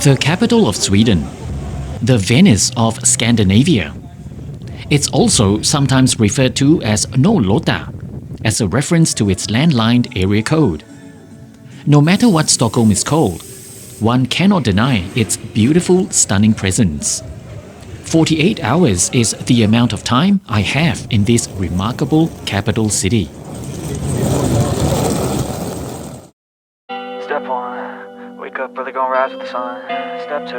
The capital of Sweden, the Venice of Scandinavia. It's also sometimes referred to as Norrlota, as a reference to its landlined area code. No matter what Stockholm is called, one cannot deny its beautiful, stunning presence. 48 hours is the amount of time I have in this remarkable capital city. Step 1, wake up early, gonna rise with the sun. Step 2,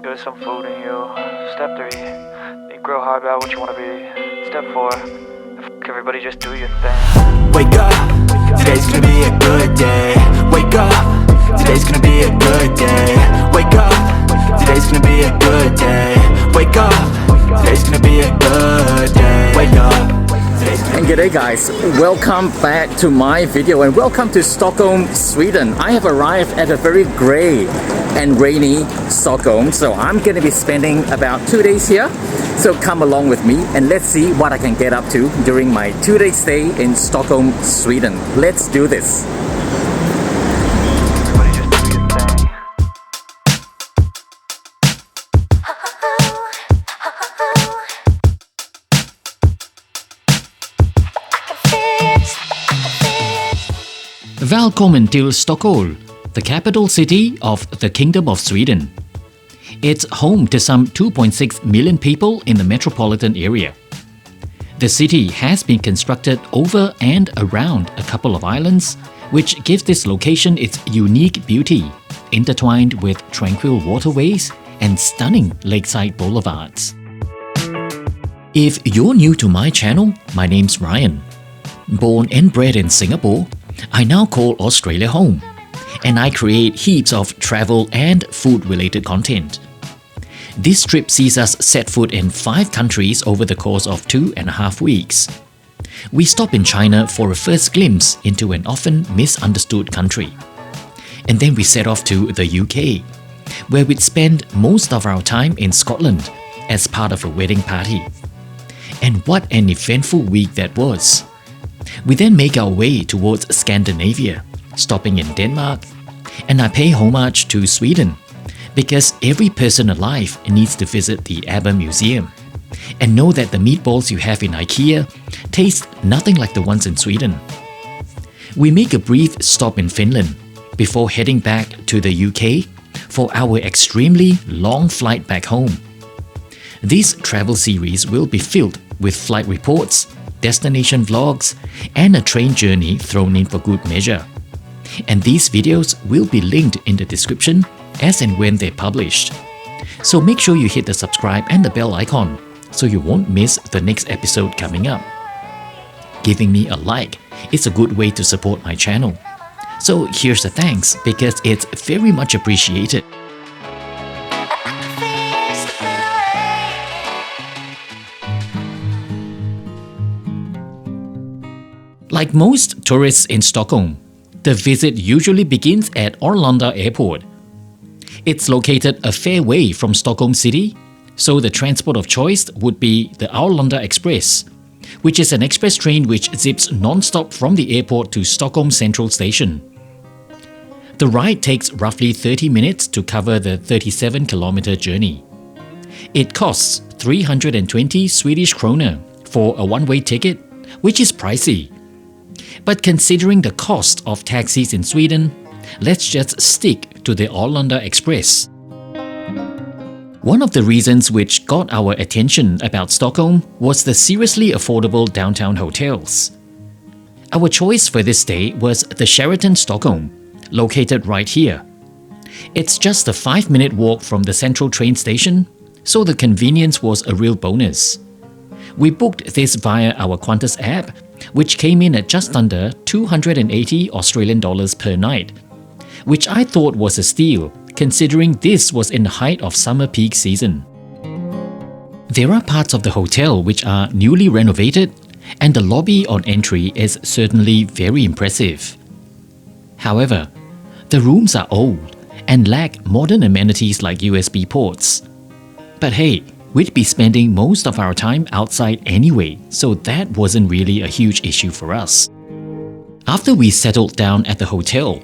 get some food in you. Step 3, think real hard about what you wanna be. Step 4, everybody just do your thing. Wake up, today's gonna be a good day. Wake up, today's gonna be a good day. Wake up, today's gonna be a good day. Wake up, today's gonna be a good day. Wake up. And g'day guys, welcome back to my video and welcome to Stockholm, Sweden. I have arrived at a very grey and rainy Stockholm, so I'm going to be spending about 2 days here. So come along with me and let's see what I can get up to during my 2-day stay in Stockholm, Sweden. Let's do this. Välkommen till Stockholm, the capital city of the Kingdom of Sweden. It's home to some 2.6 million people in the metropolitan area. The city has been constructed over and around a couple of islands, which gives this location its unique beauty, intertwined with tranquil waterways and stunning lakeside boulevards. If you're new to my channel, my name's Ryan. Born and bred in Singapore, I now call Australia home, and I create heaps of travel and food-related content. This trip sees us set foot in 5 countries over the course of 2.5 weeks. We stop in China for a first glimpse into an often misunderstood country. And then we set off to the UK, where we'd spend most of our time in Scotland as part of a wedding party. And what an eventful week that was! We then make our way towards Scandinavia, stopping in Denmark, and I pay homage to Sweden, because every person alive needs to visit the ABBA Museum and know that the meatballs you have in IKEA taste nothing like the ones in Sweden. We make a brief stop in Finland before heading back to the UK for our extremely long flight back home. This travel series will be filled with flight reports, destination vlogs, and a train journey thrown in for good measure. And these videos will be linked in the description as and when they're published. So make sure you hit the subscribe and the bell icon so you won't miss the next episode coming up. Giving me a like is a good way to support my channel. So here's the thanks, because it's very much appreciated. Like most tourists in Stockholm, the visit usually begins at Arlanda Airport. It's located a fair way from Stockholm City, so the transport of choice would be the Arlanda Express, which is an express train which zips non-stop from the airport to Stockholm Central Station. The ride takes roughly 30 minutes to cover the 37-kilometer journey. It costs 320 Swedish krona for a one-way ticket, which is pricey. But considering the cost of taxis in Sweden, let's just stick to the Arlanda Express. One of the reasons which got our attention about Stockholm was the seriously affordable downtown hotels. Our choice for this stay was the Sheraton Stockholm, located right here. It's just a 5-minute walk from the central train station, so the convenience was a real bonus. We booked this via our Qantas app, which came in at just under 280 Australian dollars per night, which I thought was a steal, considering this was in the height of summer peak season. There are parts of the hotel which are newly renovated, and the lobby on entry is certainly very impressive. However, the rooms are old and lack modern amenities like USB ports. But hey, we'd be spending most of our time outside anyway, so that wasn't really a huge issue for us. After we settled down at the hotel,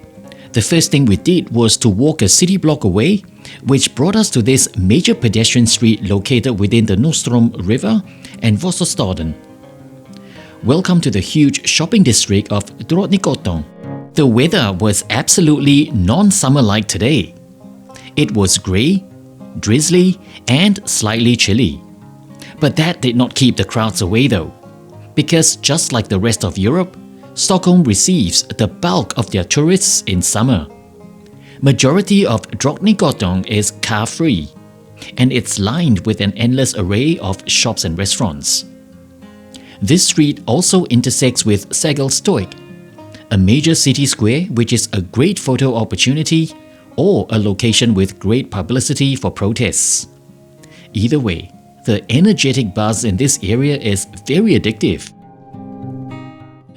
The first thing we did was to walk a city block away, which brought us to this major pedestrian street located within the Nostrum River and Vossestaden. Welcome to the huge shopping district of Drottninggatan. The weather was absolutely non-summer-like today. It was grey, drizzly, and slightly chilly. But that did not keep the crowds away though, because just like the rest of Europe, Stockholm receives the bulk of their tourists in summer. Majority of Drottninggatan is car-free, and it's lined with an endless array of shops and restaurants. This street also intersects with Sergels-torg, a major city square which is a great photo opportunity or a location with great publicity for protests. Either way, the energetic buzz in this area is very addictive.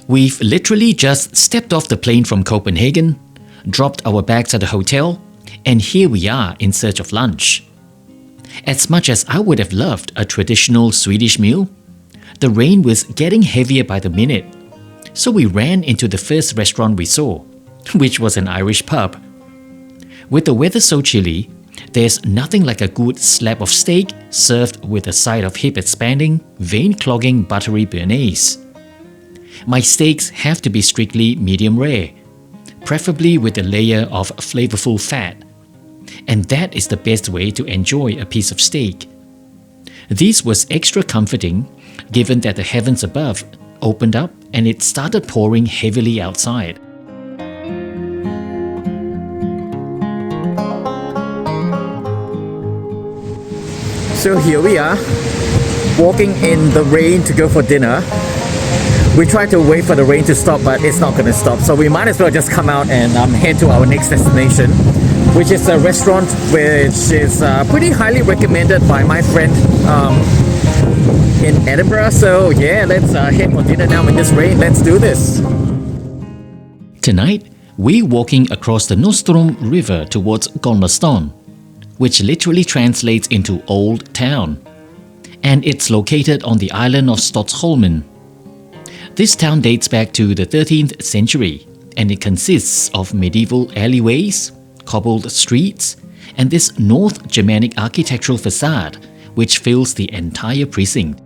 We've literally just stepped off the plane from Copenhagen, dropped our bags at the hotel, and here we are in search of lunch. As much as I would have loved a traditional Swedish meal, the rain was getting heavier by the minute, so we ran into the first restaurant we saw, which was an Irish pub. With the weather so chilly, there's nothing like a good slab of steak served with a side of hip-expanding, vein-clogging buttery béarnaise. My steaks have to be strictly medium rare, preferably with a layer of flavorful fat. And that is the best way to enjoy a piece of steak. This was extra comforting given that the heavens above opened up and it started pouring heavily outside. So here we are, walking in the rain to go for dinner. We tried to wait for the rain to stop, but it's not going to stop. So we might as well just come out and head to our next destination, which is a restaurant which is pretty highly recommended by my friend in Edinburgh. So yeah, let's head for dinner now in this rain. Let's do this. Tonight, we're walking across the Nostrum River towards Gamla Stan, which literally translates into Old Town. And it's located on the island of Stockholm. This town dates back to the 13th century, and it consists of medieval alleyways, cobbled streets, and this North Germanic architectural facade which fills the entire precinct.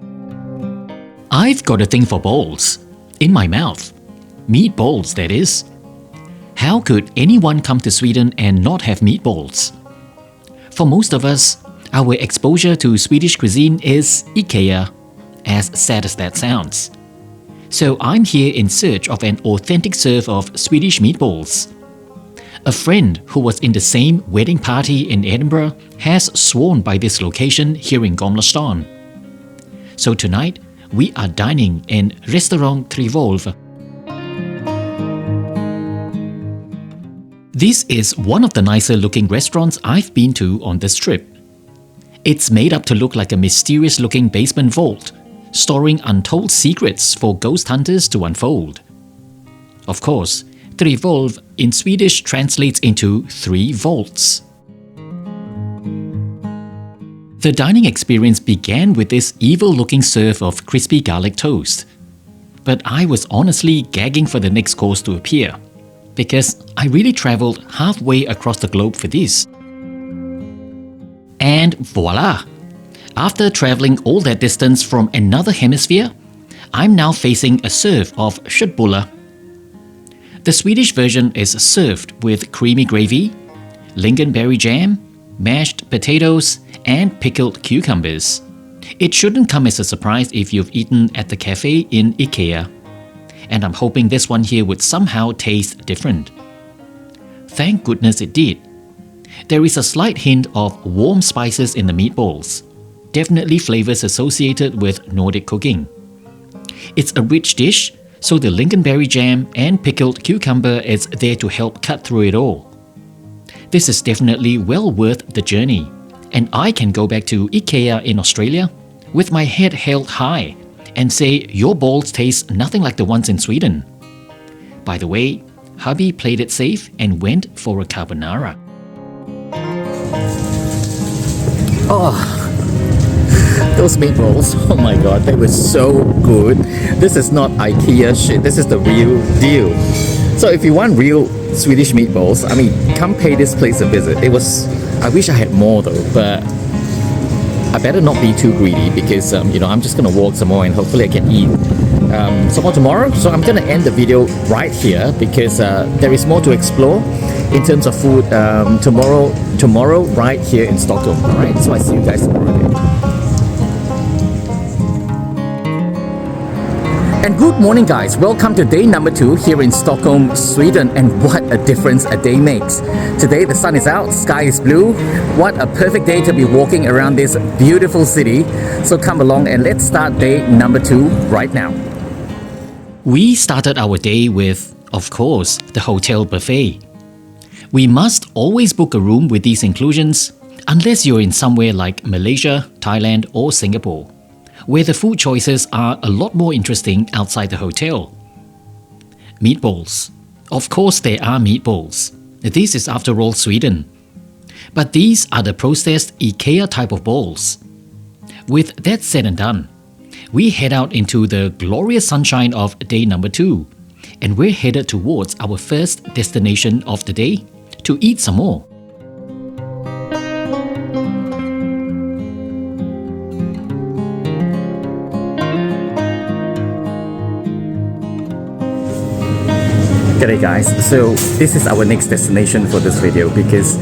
I've got a thing for balls. In my mouth. Meatballs, that is. How could anyone come to Sweden and not have meatballs? For most of us, our exposure to Swedish cuisine is IKEA, as sad as that sounds. So I'm here in search of an authentic serve of Swedish meatballs. A friend who was in the same wedding party in Edinburgh has sworn by this location here in Gamla Stan. So tonight, we are dining in Restaurang Tre Valv. This is one of the nicer looking restaurants I've been to on this trip. It's made up to look like a mysterious looking basement vault, storing untold secrets for ghost hunters to unfold. Of course, Tre Valv in Swedish translates into 3 vaults. The dining experience began with this evil-looking serve of crispy garlic toast. But I was honestly gagging for the next course to appear, because I really traveled halfway across the globe for this. And voila! After traveling all that distance from another hemisphere, I'm now facing a serve of köttbullar. The Swedish version is served with creamy gravy, lingonberry jam, mashed potatoes, and pickled cucumbers. It shouldn't come as a surprise if you've eaten at the cafe in IKEA. And I'm hoping this one here would somehow taste different. Thank goodness it did. There is a slight hint of warm spices in the meatballs, definitely flavors associated with Nordic cooking. It's a rich dish, so the lingonberry jam and pickled cucumber is there to help cut through it all. This is definitely well worth the journey, and I can go back to IKEA in Australia with my head held high and say your balls taste nothing like the ones in Sweden. By the way, hubby played it safe and went for a carbonara. Oh, those meatballs, oh my god, they were so good. This is not IKEA shit, this is the real deal. So if you want real Swedish meatballs, I mean, come pay this place a visit. I wish I had more though, but I better not be too greedy because, I'm just going to walk some more and hopefully I can eat some more tomorrow. So I'm going to end the video right here because there is more to explore in terms of food tomorrow right here in Stockholm. Alright, so I see you guys tomorrow then. And good morning guys, welcome to day number 2 here in Stockholm, Sweden, and what a difference a day makes. Today the sun is out, sky is blue. What a perfect day to be walking around this beautiful city. So come along and let's start day number 2 right now. We started our day with, of course, the hotel buffet. We must always book a room with these inclusions unless you're in somewhere like Malaysia, Thailand or Singapore, where the food choices are a lot more interesting outside the hotel. Meatballs. Of course there are meatballs. This is after all Sweden. But these are the processed IKEA type of balls. With that said and done, we head out into the glorious sunshine of day number 2, and we're headed towards our first destination of the day to eat some more. G'day guys, so this is our next destination for this video because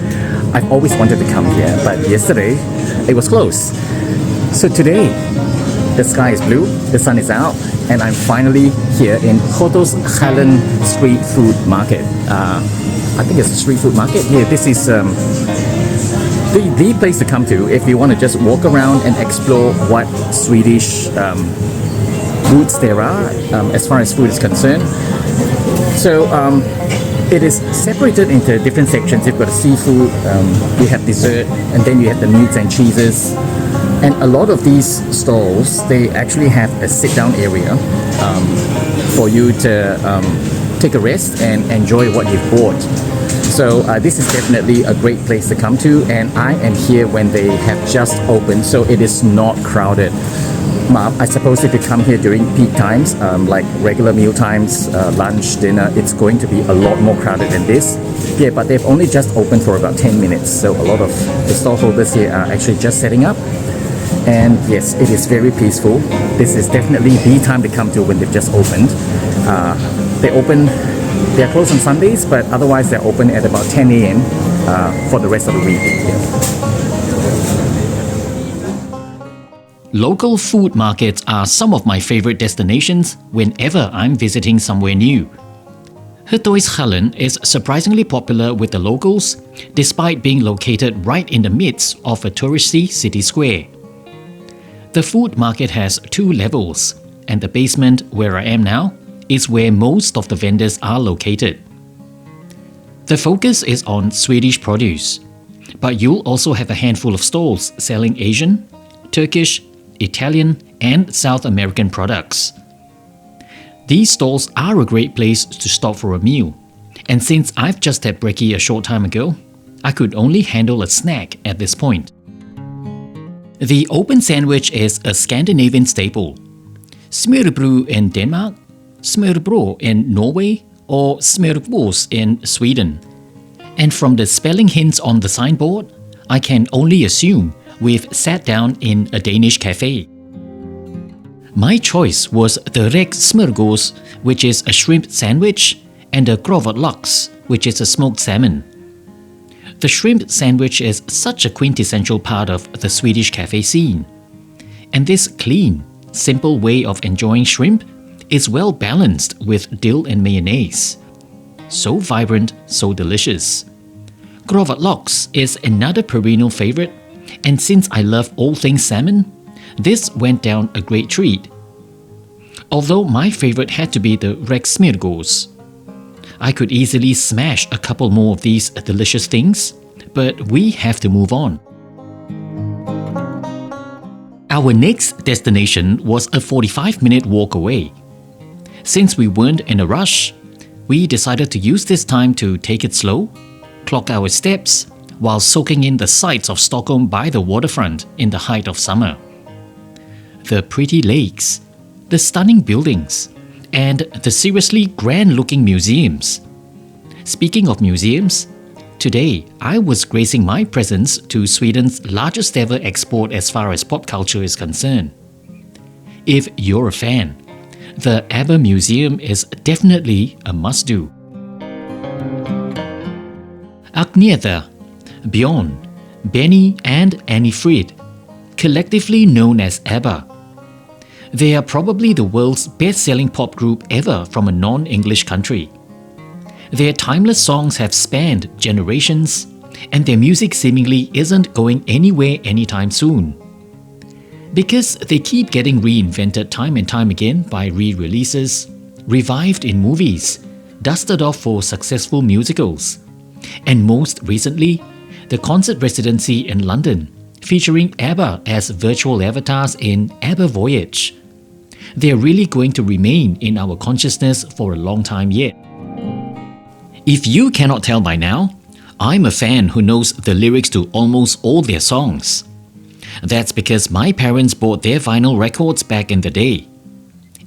I've always wanted to come here, but yesterday it was closed. So today the sky is blue, the sun is out, and I'm finally here in Hötorgshallen street food market. I think it's a street food market. Yeah, this is the place to come to if you want to just walk around and explore what Swedish foods there are as far as food is concerned. So it is separated into different sections. You've got the seafood, you have dessert, and then you have the meats and cheeses. And a lot of these stalls, they actually have a sit-down area for you to take a rest and enjoy what you've bought. So this is definitely a great place to come to, and I am here when they have just opened, so it is not crowded. I suppose if you come here during peak times, like regular meal times, lunch, dinner, it's going to be a lot more crowded than this. Yeah, but they've only just opened for about 10 minutes, so a lot of the stallholders here are actually just setting up. And yes, it is very peaceful. This is definitely the time to come to when they've just opened. They're closed on Sundays, but otherwise they're open at about 10 a.m. For the rest of the week. Yeah. Local food markets are some of my favorite destinations whenever I'm visiting somewhere new. Hötorgshallen is surprisingly popular with the locals, despite being located right in the midst of a touristy city square. The food market has 2 levels, and the basement, where I am now, is where most of the vendors are located. The focus is on Swedish produce, but you'll also have a handful of stalls selling Asian, Turkish, Italian and South American products. These stalls are a great place to stop for a meal, and since I've just had brekkie a short time ago, I could only handle a snack at this point. The open sandwich is a Scandinavian staple. Smørrebrød in Denmark, smørrebrød in Norway, or smørrebrød in Sweden. And from the spelling hints on the signboard, I can only assume we've sat down in a Danish cafe. My choice was the ræksmørgås, which is a shrimp sandwich, and the grovet laks, which is a smoked salmon. The shrimp sandwich is such a quintessential part of the Swedish cafe scene. And this clean, simple way of enjoying shrimp is well balanced with dill and mayonnaise. So vibrant, so delicious. Grovet laks is another perennial favorite, and since I love all things salmon, this went down a great treat. Although my favorite had to be the ræksmørgås. I could easily smash a couple more of these delicious things, but we have to move on. Our next destination was a 45-minute walk away. Since we weren't in a rush, we decided to use this time to take it slow, clock our steps, while soaking in the sights of Stockholm by the waterfront in the height of summer. The pretty lakes, the stunning buildings, and the seriously grand-looking museums Speaking of museums, today I was gracing my presence to Sweden's largest ever export as far as pop culture is concerned. If you're a fan, the ABBA Museum is definitely a must-do. Agnetha, Björn, Benny and Annie Frid, collectively known as ABBA. They are probably the world's best-selling pop group ever from a non-English country. Their timeless songs have spanned generations, and their music seemingly isn't going anywhere anytime soon. Because they keep getting reinvented time and time again by re-releases, revived in movies, dusted off for successful musicals, and most recently, the concert residency in London, featuring ABBA as virtual avatars in ABBA Voyage. They are really going to remain in our consciousness for a long time yet. If you cannot tell by now, I'm a fan who knows the lyrics to almost all their songs. That's because my parents bought their vinyl records back in the day.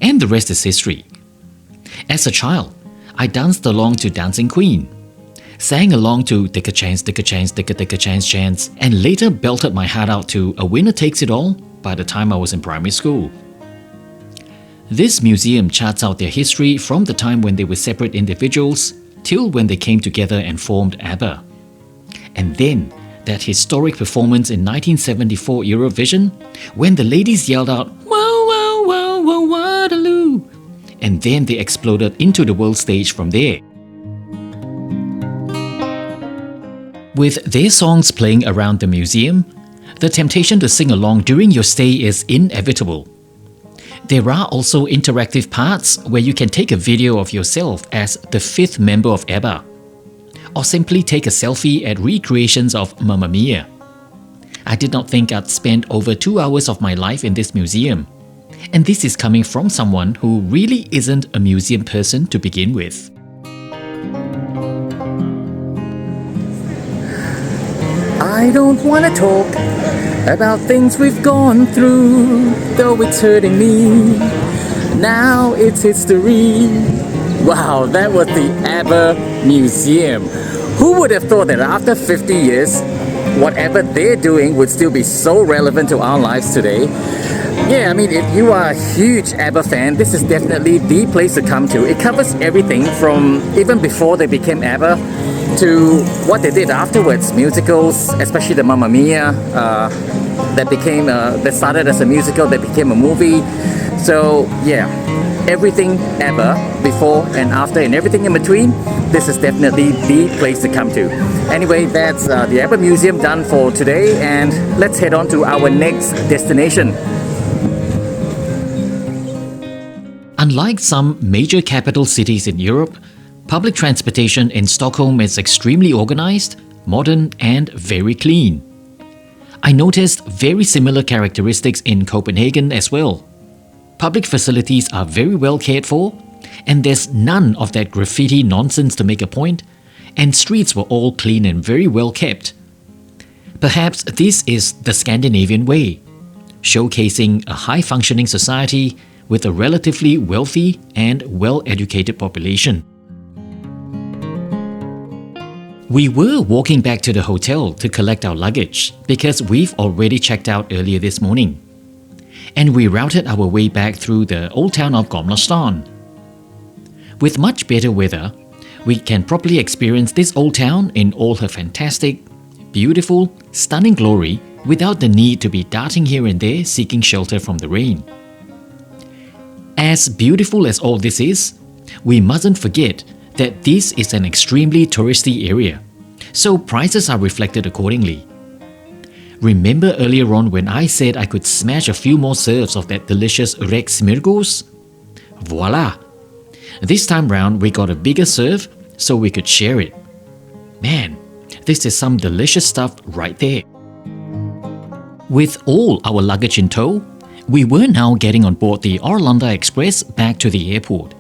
And the rest is history. As a child, I danced along to Dancing Queen, sang along to Dicka Chance, Dicka Chance, Dicka Dicka Chance Chance, and later belted my heart out to A Winner Takes It All by the time I was in primary school. This museum charts out their history from the time when they were separate individuals till when they came together and formed ABBA. And then, that historic performance in 1974 Eurovision, when the ladies yelled out, "Wow, wow, wow, wow, Waterloo!" And then they exploded into the world stage from there. With their songs playing around the museum, the temptation to sing along during your stay is inevitable. There are also interactive parts where you can take a video of yourself as the fifth member of ABBA, or simply take a selfie at recreations of Mamma Mia. I did not think I'd spend over 2 hours of my life in this museum, and this is coming from someone who really isn't a museum person to begin with. I don't wanna talk about things we've gone through, though it's hurting me. Now it's history. Wow, that was the ABBA Museum. Who would have thought that after 50 years, whatever they're doing would still be so relevant to our lives today? Yeah, I mean, if you are a huge ABBA fan, this is definitely the place to come to. It covers everything from even before they became ABBA to what they did afterwards, musicals, especially the Mamma Mia, that started as a musical, that became a movie. So yeah, everything ABBA, before and after and everything in between, this is definitely the place to come to. Anyway, that's the ABBA Museum done for today, and let's head on to our next destination. Unlike some major capital cities in Europe, public transportation in Stockholm is extremely organized, modern and very clean. I noticed very similar characteristics in Copenhagen as well. Public facilities are very well cared for, and there's none of that graffiti nonsense to make a point, and streets were all clean and very well kept. Perhaps this is the Scandinavian way, showcasing a high-functioning society with a relatively wealthy and well-educated population. We were walking back to the hotel to collect our luggage because we've already checked out earlier this morning. And we routed our way back through the old town of Gamla Stan. With much better weather, we can properly experience this old town in all her fantastic, beautiful, stunning glory without the need to be darting here and there seeking shelter from the rain. As beautiful as all this is, we mustn't forget that this is an extremely touristy area, so prices are reflected accordingly. Remember earlier on when I said I could smash a few more serves of that delicious Rex Smirgos? Voila! This time round we got a bigger serve so we could share it. Man, this is some delicious stuff right there. With all our luggage in tow, we were now getting on board the Arlanda Express back to the airport.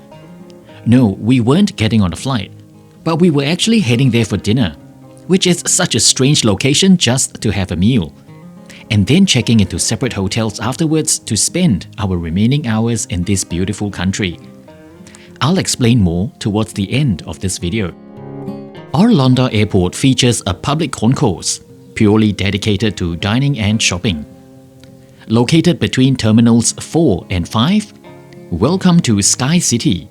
No, we weren't getting on a flight, but we were actually heading there for dinner, which is such a strange location just to have a meal, and then checking into separate hotels afterwards to spend our remaining hours in this beautiful country. I'll explain more towards the end of this video. Arlanda Airport features a public concourse purely dedicated to dining and shopping. Located between Terminals 4 and 5, welcome to Sky City.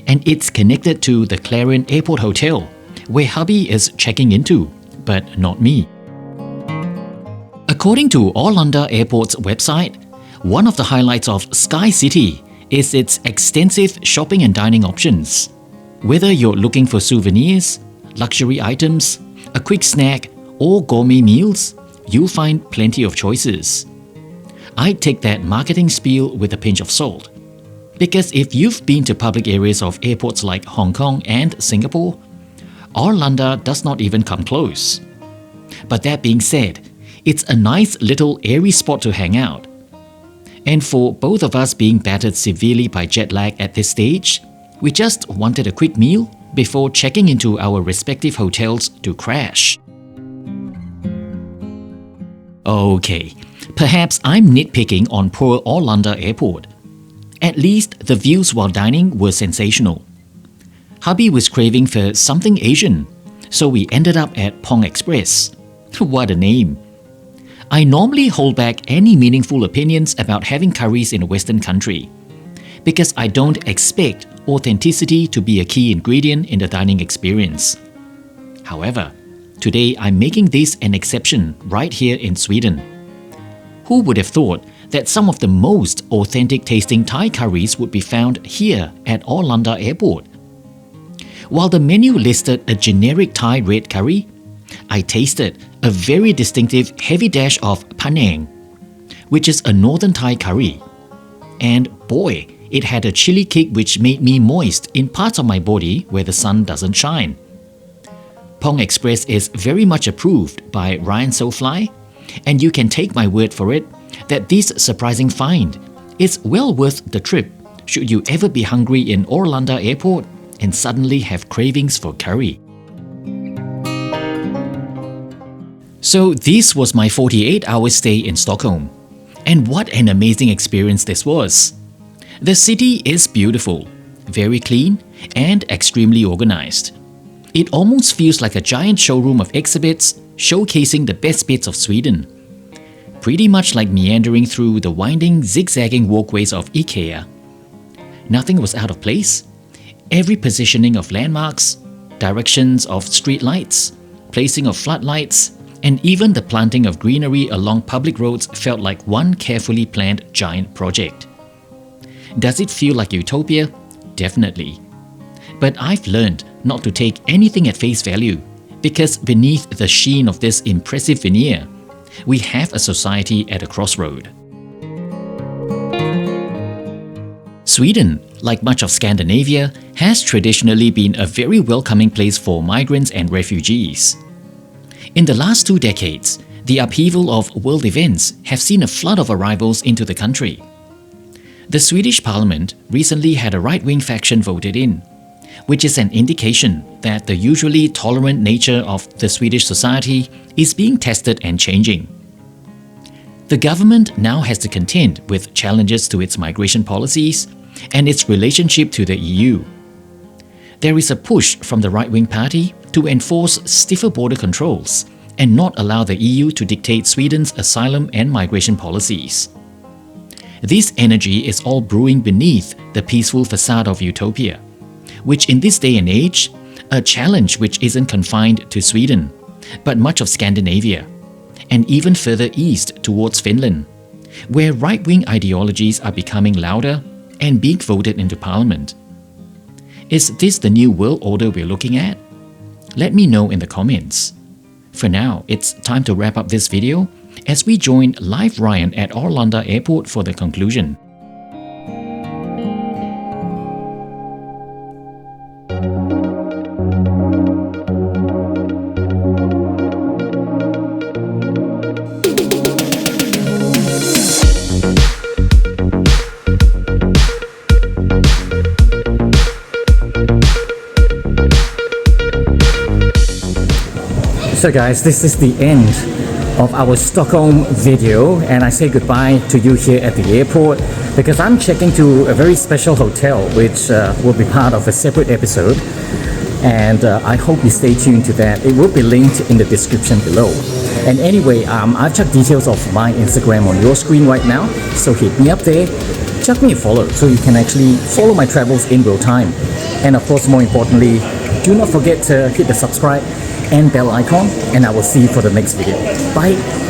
And it's connected to the Clarion Airport Hotel, where hubby is checking into, but not me. According to Arlanda Airport's website, one of the highlights of Sky City is its extensive shopping and dining options. Whether you're looking for souvenirs, luxury items, a quick snack, or gourmet meals, you'll find plenty of choices. I'd take that marketing spiel with a pinch of salt. Because if you've been to public areas of airports like Hong Kong and Singapore, Arlanda does not even come close. But that being said, it's a nice little airy spot to hang out. And for both of us being battered severely by jet lag at this stage, we just wanted a quick meal before checking into our respective hotels to crash. Okay, perhaps I'm nitpicking on poor Arlanda Airport. At least the views while dining were sensational. Hubby was craving for something Asian, so we ended up at Pong Express. What a name! I normally hold back any meaningful opinions about having curries in a Western country, because I don't expect authenticity to be a key ingredient in the dining experience. However, today I'm making this an exception right here in Sweden. Who would have thought that some of the most authentic tasting Thai curries would be found here at Arlanda Airport? While the menu listed a generic Thai red curry, I tasted a very distinctive heavy dash of Panang, which is a northern Thai curry. And boy, it had a chili kick which made me moist in parts of my body where the sun doesn't shine. Pong Express is very much approved by Ryan Sofly, and you can take my word for it that this surprising find is well worth the trip should you ever be hungry in Arlanda Airport and suddenly have cravings for curry. So this was my 48-hour stay in Stockholm. And what an amazing experience this was! The city is beautiful, very clean, and extremely organized. It almost feels like a giant showroom of exhibits showcasing the best bits of Sweden. Pretty much like meandering through the winding, zigzagging walkways of IKEA. Nothing was out of place. Every positioning of landmarks, directions of street lights, placing of floodlights, and even the planting of greenery along public roads felt like one carefully planned giant project. Does it feel like utopia? Definitely. But I've learned not to take anything at face value, because beneath the sheen of this impressive veneer, we have a society at a crossroad. Sweden, like much of Scandinavia, has traditionally been a very welcoming place for migrants and refugees. In the last 2 decades, the upheaval of world events have seen a flood of arrivals into the country. The Swedish parliament recently had a right-wing faction voted in, which is an indication that the usually tolerant nature of the Swedish society is being tested and changing. The government now has to contend with challenges to its migration policies and its relationship to the EU. There is a push from the right-wing party to enforce stiffer border controls and not allow the EU to dictate Sweden's asylum and migration policies. This energy is all brewing beneath the peaceful facade of utopia, which in this day and age, a challenge which isn't confined to Sweden, but much of Scandinavia, and even further east towards Finland, where right-wing ideologies are becoming louder and being voted into parliament. Is this the new world order we're looking at? Let me know in the comments. For now, it's time to wrap up this video as we join live Ryan at Arlanda Airport for the conclusion. So guys, this is the end of our Stockholm video, and I say goodbye to you here at the airport because I'm checking to a very special hotel which will be part of a separate episode. and I hope you stay tuned to that. It will be linked in the description below. And anyway, I've chucked details of my Instagram on your screen right now, so hit me up there, chuck me a follow so you can actually follow my travels in real time. And of course, more importantly, do not forget to hit the subscribe and bell icon, and I will see you for the next video. Bye!